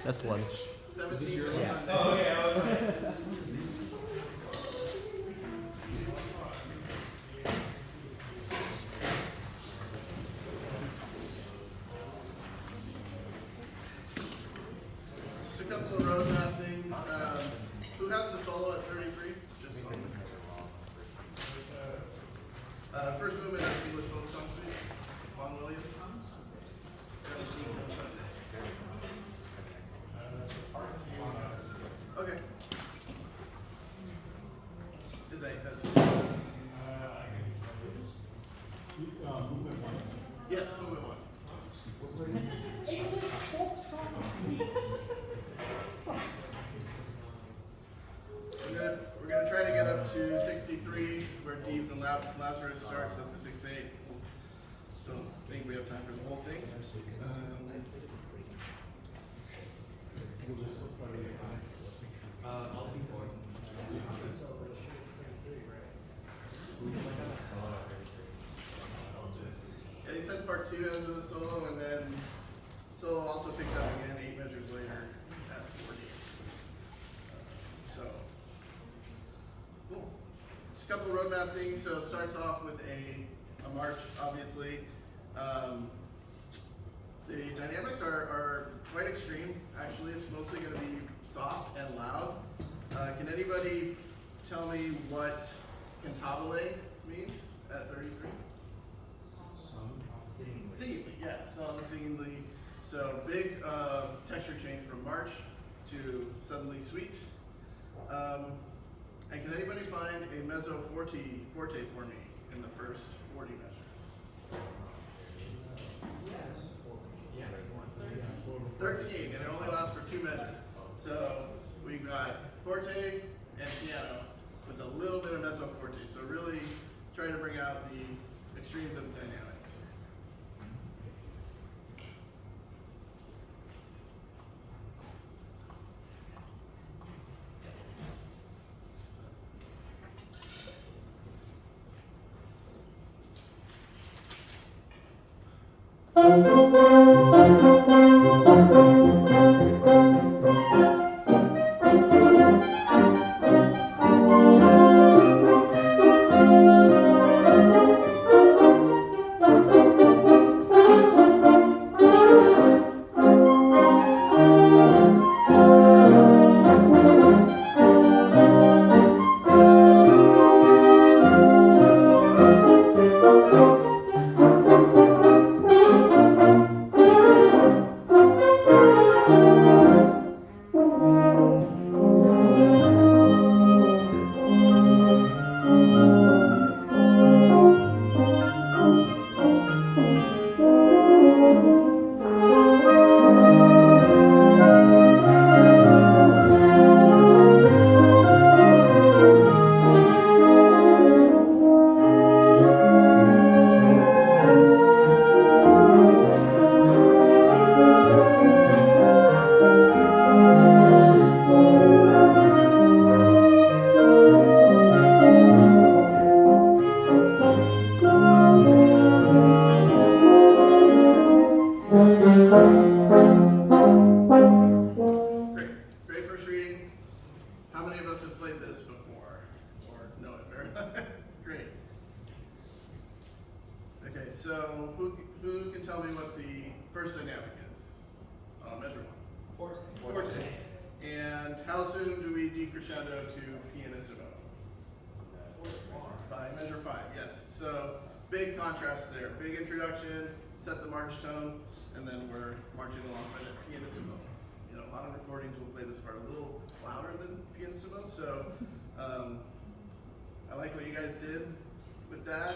That's lunch. 17. Oh, okay. I was like, Just a couple of roadmap things. Who has the solo at 33? Just first movement of English folk song suite. Vaughan Williams. 17 on Sunday. Okay. Is that Movement one. yes, movement one. English folk song suite. We're gonna try to get up to 63, where Thieves and Lazarus starts. That's the 6/8. Don't think we have time for the whole thing. I'll be for it. Yeah, he said part 2 has a solo, and then solo also picks up again 8 measures later at 40. So, cool. Just a couple roadmap things. So it starts off with a march, obviously. The dynamics are quite extreme. Actually, it's mostly going to be soft and loud. Can anybody tell me what cantabile means at 33? Singingly, yeah, song singingly. So big texture change from march to suddenly sweet. And can anybody find a mezzo forte for me in the first 40 measures? 13, and it only lasts for 2 measures. So we've got forte and piano with a little bit of mezzo forte. So really trying to bring out the extremes of the dynamics. Great. Great first reading. How many of us have played this before? Or know it very well? Great. Okay, so who can tell me what the first dynamic is? Measure one. Forte. And how soon do we decrescendo to pianissimo? By measure 5, yes. So big contrast there. Big introduction, set the march tone, and then we're marching along by the pianissimo. You know, a lot of recordings will play this part a little louder than pianissimo, so I like what you guys did with that.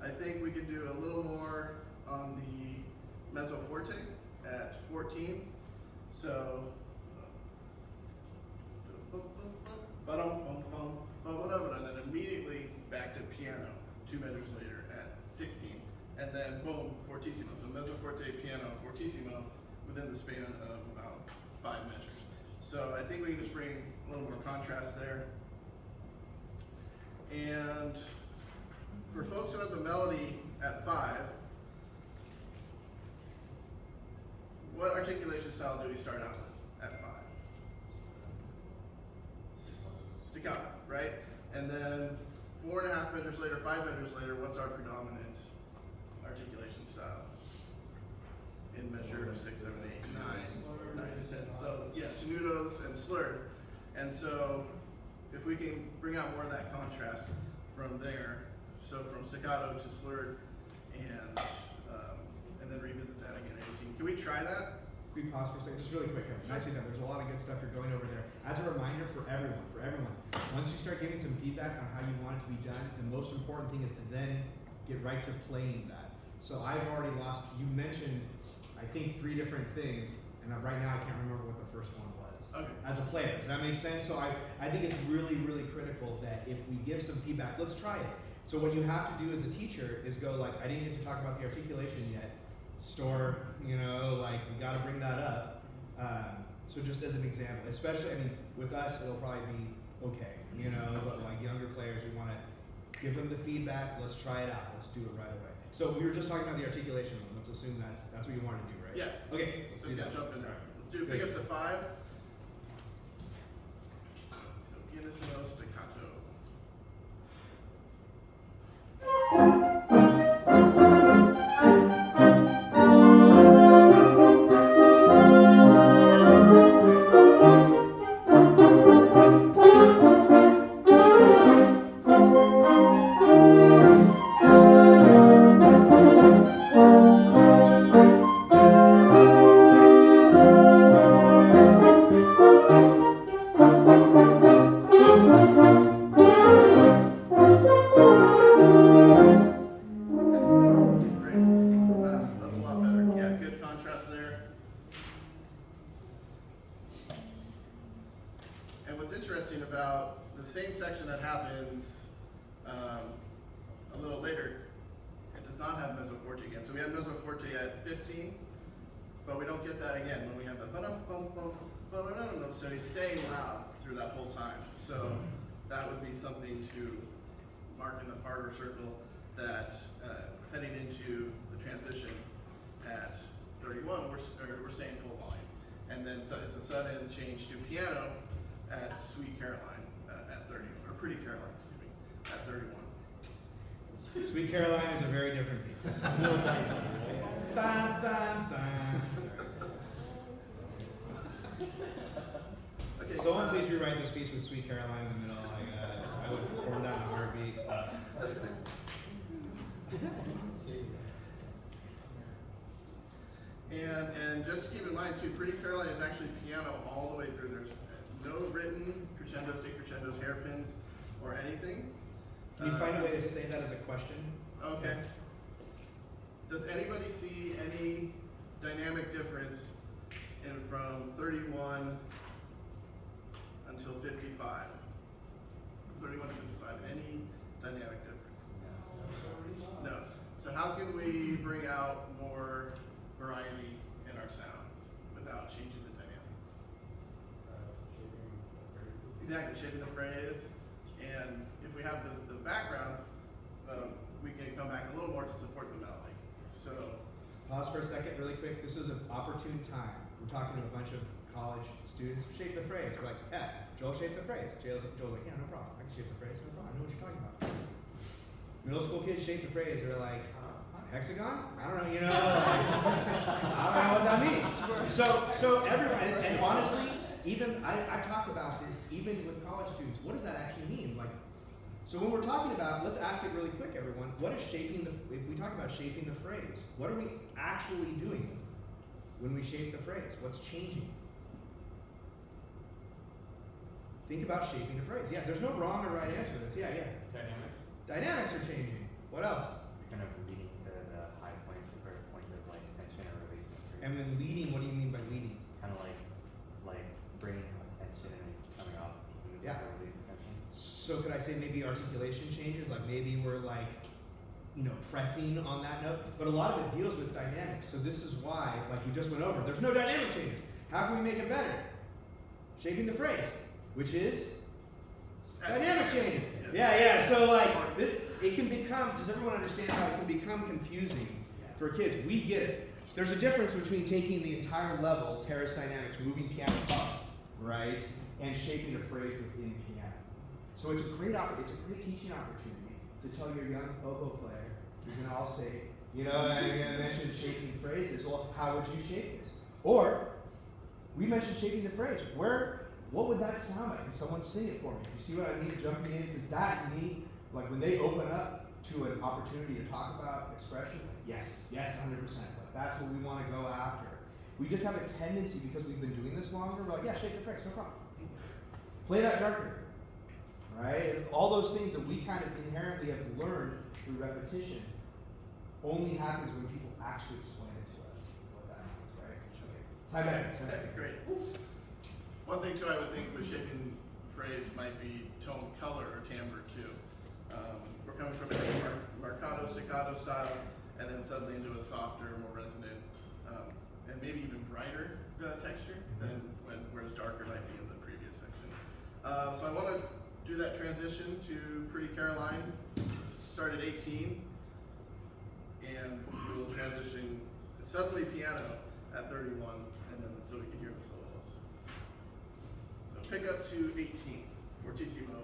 I think we could do a little more on the mezzo forte at 14. So, and then immediately back to piano 2 measures later at 16. And then boom, fortissimo. So mezzo forte, piano, fortissimo within the span of about 5 measures. So I think we can just bring a little more contrast there. And for folks who have the melody at 5, what articulation style do we start out with at 5? Staccato, right? And then 4.5 measures later, 5 measures later, what's our predominant articulation style? In measure 6, 7, 8, 9, 10. So yeah, tenutos and slurred. And so if we can bring out more of that contrast from there, so from staccato to slurred, and then revisit that again at 18. Can we try that? Can we pause for a second? Just really quick. Nicely done. There's a lot of good stuff you're going over there. As a reminder for everyone, once you start giving some feedback on how you want it to be done, the most important thing is to then get right to playing that. So I've already lost, you mentioned, I think 3 different things, and right now I can't remember what the first one was. Okay. As a player, does that make sense? So I think it's really, really critical that if we give some feedback, let's try it. So what you have to do as a teacher is go like, I didn't get to talk about the articulation yet. Store, you know, like we got to bring that up. So just as an example, especially, I mean, with us, it'll probably be okay, you know, but like younger players, we want to give them the feedback. Let's try it out. Let's do it right away. So we were just talking about the articulation one. Let's assume that's what you want to do, right? Yes. Okay. Let's So do let's that. jump in there. Let's do pick up to 5. So pianissimo staccato. And what's interesting about the same section that happens a little later, it does not have mezzo forte again. So we have mezzo forte at 15, but we don't get that again when we have the so he's staying loud through that whole time. So that would be something to mark in the harder circle that heading into the transition at 31, we're staying full volume. And then so it's a sudden change to piano at Sweet Caroline at 30, or Pretty Caroline, excuse me, at 31. Sweet Caroline is a very different piece. Bam, bam, bam. Okay, Someone please rewrite this piece with Sweet Caroline in the middle. I would perform that in a heartbeat. And just keep in mind too, Pretty Caroline is actually piano all the way through. There's no written crescendos, decrescendos, hairpins, or anything. Can you find a way to say that as a question? Okay. Does anybody see any dynamic difference in from 31 until 55? 31 to 55, any dynamic difference? No. So how can we bring out more variety in our sound without changing the dynamics? Exactly, shaping the phrase. And if we have the background, we can come back a little more to support the melody. So, Pause for a second, really quick. This is an opportune time. We're talking to a bunch of college students. Shape the phrase. We're like, yeah, Joel, shape the phrase. Joel's like, yeah, no problem. I can shape the phrase. No problem. I know what you're talking about. Middle school kids shape the phrase. They're like, hexagon? I don't know. You know, I don't know what that means. So everybody, and honestly, even I've talked about this even with college students. What does that actually mean? Like, so when we're talking about, let's ask it really quick, everyone. What is shaping the? If we talk about shaping the phrase, what are we actually doing when we shape the phrase? What's changing? Think about shaping the phrase. Yeah, there's no wrong or right answer to this. Yeah. Dynamics. Dynamics are changing. What else? Kind of leading to the high point or point of like tension or release. And then leading. What do you mean by leading? Kind of like bringing attention and coming off. Yeah. Release attention. So could I say maybe articulation changes? Like maybe we're like, pressing on that note. But a lot of it deals with dynamics. So this is why, like we just went over, there's no dynamic changes. How can we make it better? Shaping the phrase, which is dynamic changes. Yeah. So like this, it can become. Does everyone understand how it can become confusing for kids? We get it. there's a difference between taking the entire level, terrace dynamics, moving piano up, right, and shaping the phrase within piano. So it's a great teaching opportunity to tell your young oboe player who's in All-State, you know, I mentioned shaping phrases. Well, how would you shape this? Or we mentioned shaping the phrase. What would that sound like? Can someone sing it for me? You see what I mean? Jumping in, because that to me, like when they open up to an opportunity to talk about expression, yes, 100%. Like that's what we want to go after. We just have a tendency, because we've been doing this longer, we're like, yeah, shape the phrase, no problem. Play that darker, right? And all those things that we kind of inherently have learned through repetition only happens when people actually explain it to us, what that means, right? Okay. Time back. Great. One thing too, I would think with shaping phrase might be tone, color, or timbre too. We're coming from a marcato, staccato style, and then suddenly into a softer, more resonant, and maybe even brighter texture than whereas darker might be in the previous section. So I want to do that transition to Pretty Caroline. Start at 18, and we will transition suddenly piano at 31, and then so we can hear the solos. So pick up to 18, fortissimo.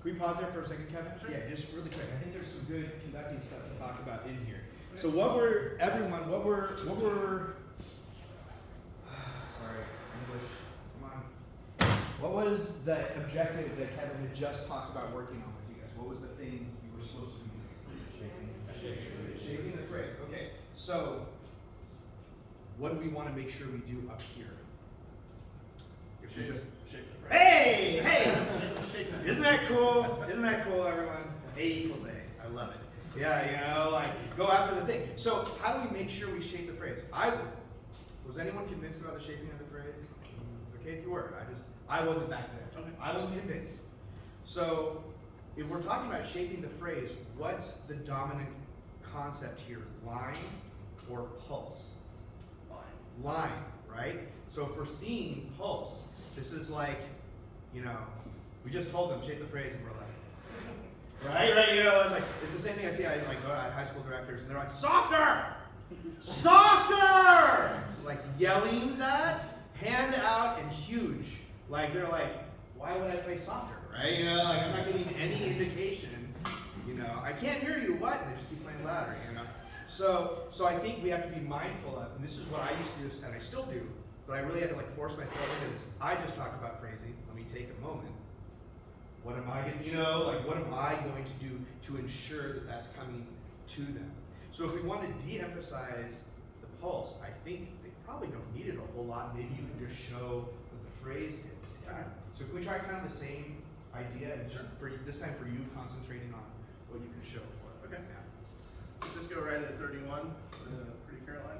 Can we pause there for a second, Kevin? Sure. Yeah, just really quick. I think there's some good conducting stuff to talk about in here. So what were, everyone, what were, sorry, English, come on. What was the objective that Kevin had just talked about working on with you guys? What was the thing you were supposed to be doing? Shaping the phrase, okay. So, what do we want to make sure we do up here? If we just, Shape the phrase. hey! Shape the Isn't that cool? Isn't that cool, everyone? A equals A. I love it. Yeah, you know, like, go after the thing. So, how do we make sure we shape the phrase? Was anyone convinced about the shaping of the phrase? It's okay if you were. I wasn't back then. Okay. I wasn't convinced. So, if we're talking about shaping the phrase, what's the dominant concept here? Line or pulse? Line, right? So if we're seeing pulse, this is like, you know, we just told them shape the phrase and we're like, right, you know, it's the same thing I see. I like go at high school directors and they're like, softer, softer, like yelling that, hand out and huge. Like they're like, why would I play softer, right? You know, like I'm not getting any indication. You know, I can't hear you. What? And they just keep playing louder. You know. So I think we have to be mindful of, and this is what I used to do, and I still do, but I really had to like force myself into this. I just talked about phrasing. Let me take a moment. What am I going to, you know, like what am I going to do to ensure that that's coming to them? So if we want to de-emphasize the pulse, I think they probably don't need it a whole lot. Maybe you can just show what the phrase is. Yeah? So can we try kind of the same idea, and just for this time for you, concentrating on what you can show for it. Okay. Yeah. Let's just go right at 31, Pretty Caroline.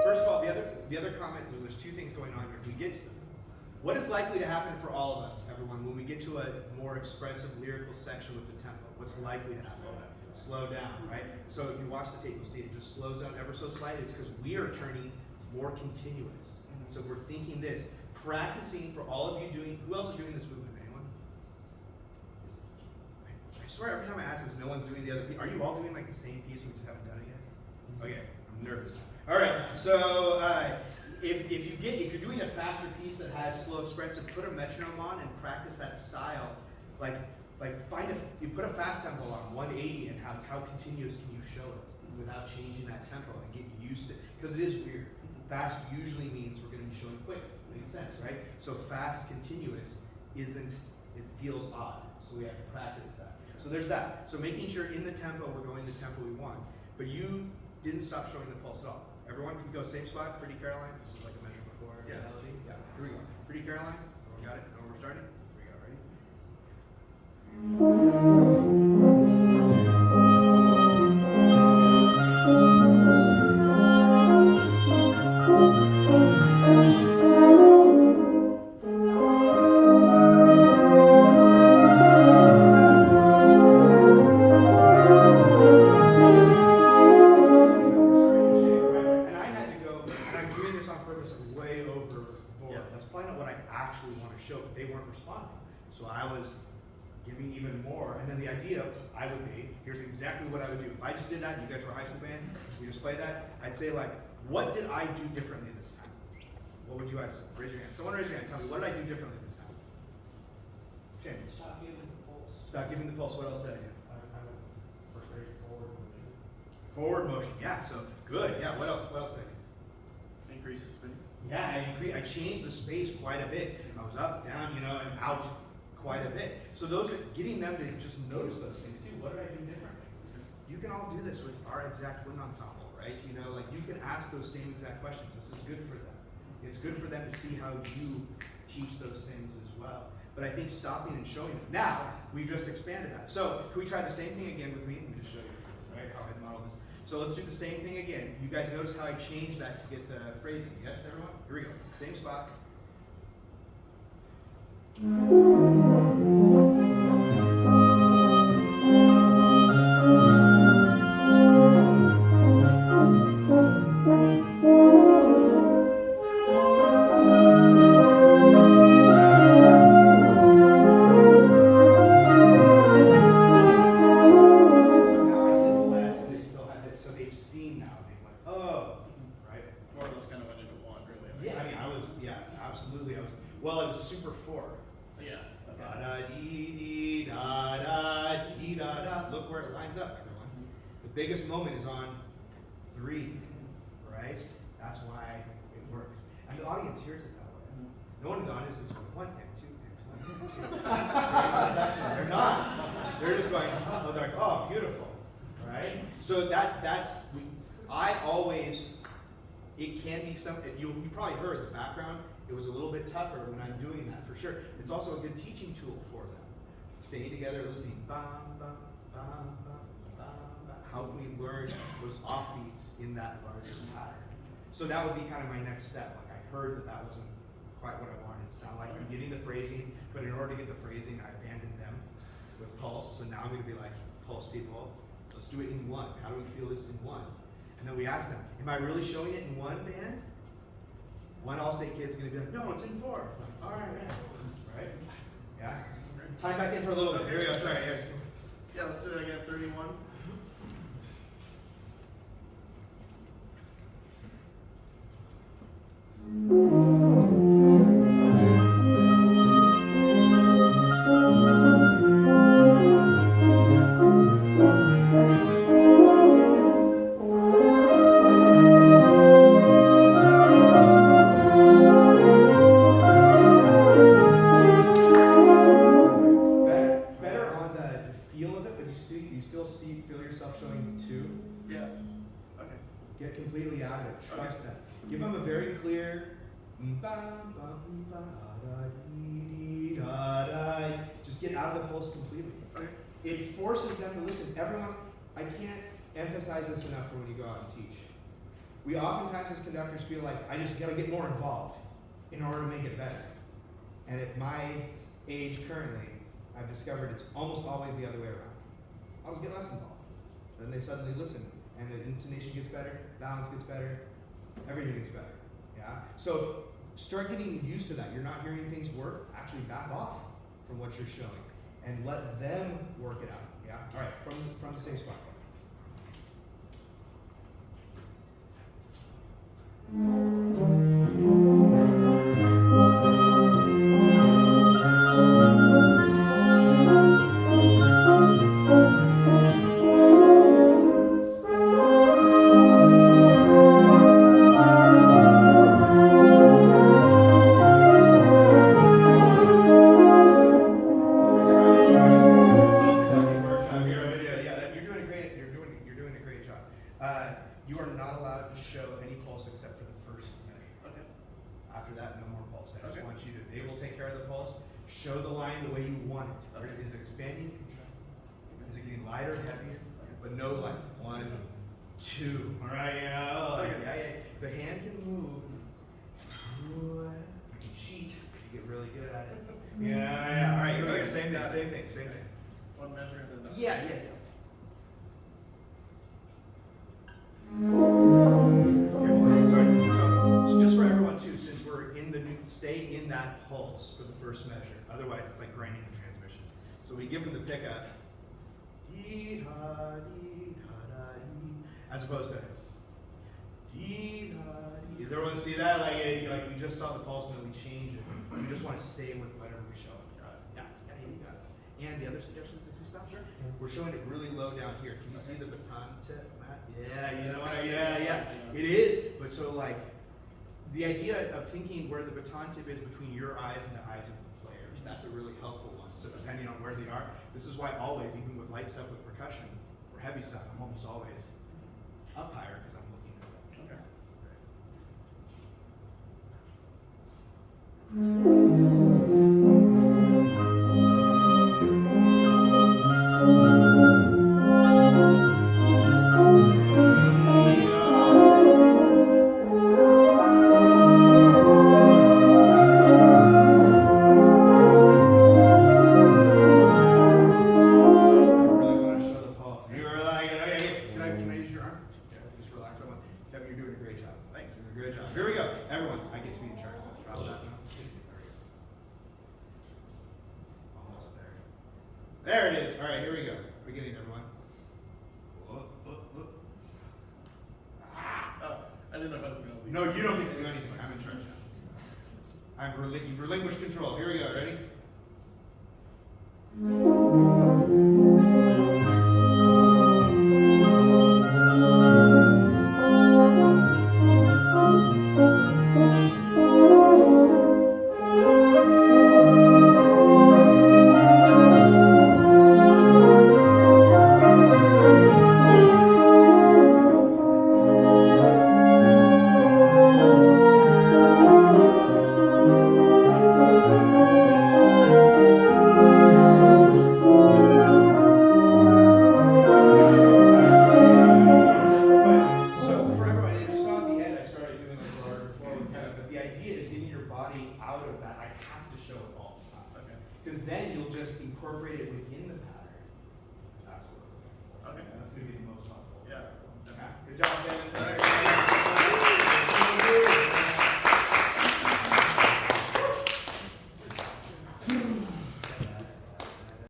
First of all, the other comment, there's two things going on here. If we get to, what is likely to happen for all of us, everyone, when we get to a more expressive lyrical section with the tempo? What's likely to happen? Slow down, right? So if you watch the tape, you'll see it just slows down ever so slightly. It's because we are turning more continuous. Mhm. So we're thinking this, practicing for all of you doing, who else is doing this movement? Anyone? I swear every time I ask this, no one's doing the other piece. Are you all doing like the same piece, we just haven't done it yet? Okay, I'm nervous now. All right, so if you're doing a faster piece that has slow expressive, put a metronome on and practice that style. Like you put a fast tempo on 180 and how continuous can you show it without changing that tempo and get used to it, because it is weird. Fast usually means we're going to be showing quick. Makes sense, right? So fast continuous isn't. It feels odd. So we have to practice that. So there's that. So making sure in the tempo we're going the tempo we want. But you didn't stop showing the pulse at all. Everyone can go same spot. Pretty Caroline. This is like a measure before. Yeah. Melody. Yeah. Here we go. Pretty Caroline. Everyone got it? Know where we're starting? Here we go. Ready? And I had to go, and I'm doing this on purpose way overboard. Yeah. That's probably not what I actually want to show, but they weren't responding. So I was giving even more. And then the idea I would be, here's exactly what I would do. If I just did that, and you guys were a high school band, we just played that, I'd say like, what did I do differently this time? What would you guys say? Raise your hand. Someone raise your hand. Tell me, what did I do differently this time? James. Stop giving the pulse. Stop giving the pulse. What else did I do? I would prefer forward motion. Forward motion. Yeah, so good. Yeah, what else? What else did I do? Increase the spinning. Yeah, I changed the space quite a bit. I was up, down, and out quite a bit. So those are getting them to just notice those things too. What did I do differently? You can all do this with our exact wind ensemble, right? Like you can ask those same exact questions. This is good for them. It's good for them to see how you teach those things as well. But I think stopping and showing them. Now, we've just expanded that. So can we try the same thing again with me? Let me just show you, right, how I model this. So let's do the same thing again. You guys notice how I changed that to get the phrasing. Yes, everyone? Here we go. Same spot. So now I did less and they still had it. So they've seen now. They've like, oh, right? More or less kind of went into one, really. Yeah, I mean, absolutely. Well, it was super four. Yeah. Da da dee dee da da dee da da. Look where it lines up, everyone. The biggest moment is on 3, right? That's why it works. And the audience hears it that way. No one in the audience is going 1 and 2 and 1 and 2. They're not. They're just going. Oh, they're like, oh, beautiful, right? So I always. It can be something, you probably heard the background, it was a little bit tougher when I'm doing that, for sure. It's also a good teaching tool for them. Staying together, listening, bam, bam, bam, bam, bam, bam. How can we learn those offbeats in that larger pattern? So that would be kind of my next step. Like I heard that wasn't quite what I wanted to sound like. I'm getting the phrasing, but in order to get the phrasing, I abandoned them with pulse. So now I'm gonna be like, pulse people, let's do it in 1. How do we feel this in 1? And then we ask them, am I really showing it in 1 band? One All-State kid's gonna be like, no, it's in 4. Like, all right, man. Right? Yeah? Time back in for a little bit. Here we go, sorry. Here. Yeah, let's do that again. 31. Better on the feel of it, but you still feel yourself showing 2. Yes. Okay. Get completely out of it. Trust them. Give them a very clear. Just get out of the pulse completely. Okay. It forces them to listen. Everyone, I can't emphasize this enough for when you go out and teach. We oftentimes as conductors feel like I just gotta get more involved in order to make it better. And at my age currently, I've discovered it's almost always the other way around. I always get less involved. Then they suddenly listen, and the intonation gets better, balance gets better, everything gets better. Yeah? So start getting used to that. You're not hearing things work, actually back off from what you're showing and let them work it out. Yeah? All right, from the same spot. You are not allowed to show any pulse except for the first measure. Okay. After that, no more pulse. I just Okay. want you to, they will take care of the pulse. Show the line the way you want it. Okay. Is it expanding? Is it getting lighter, heavier? But no like 1, 2. All right, yeah, oh, Okay. yeah. The hand can move. You can cheat. You get really good at it. Yeah. All right, here we go. Okay. Same Got it. thing. One measure and then the. Yeah. So just for everyone too, since we're in the new, stay in that pulse for the first measure. Otherwise, it's like grinding the transmission. So we give them the pickup, dee ha dee ha da dee, as opposed to dee ha dee. Does everyone see that? Like we just saw the pulse and then we change it. We just want to stay with whatever we show. Yeah, you got it. And the other suggestions since we stopped, sure. We're showing it really low down here. Can you see the baton tip, Matt? Yeah, you know what? Yeah. It is. But so like, the idea of thinking where the baton tip is between your eyes and the eyes of the players, that's a really helpful one. So depending on where they are, this is why always, even with light stuff with percussion or heavy stuff, I'm almost always up higher because I'm looking at that. Okay. Here we go. Everyone, I get to be in charge of that. Drop that now. Almost there. There it is. All right, here we go. Beginning, everyone. Oh, I didn't know if I was going to leave. No, you don't get to do anything. I'm in charge now. You've relinquished control. Here we go. Ready? So for everyone, if you saw at the end, I started doing like a larger flow kind of, but the idea is getting your body out of that. I have to show it all the time. Okay. Because then you'll just incorporate it within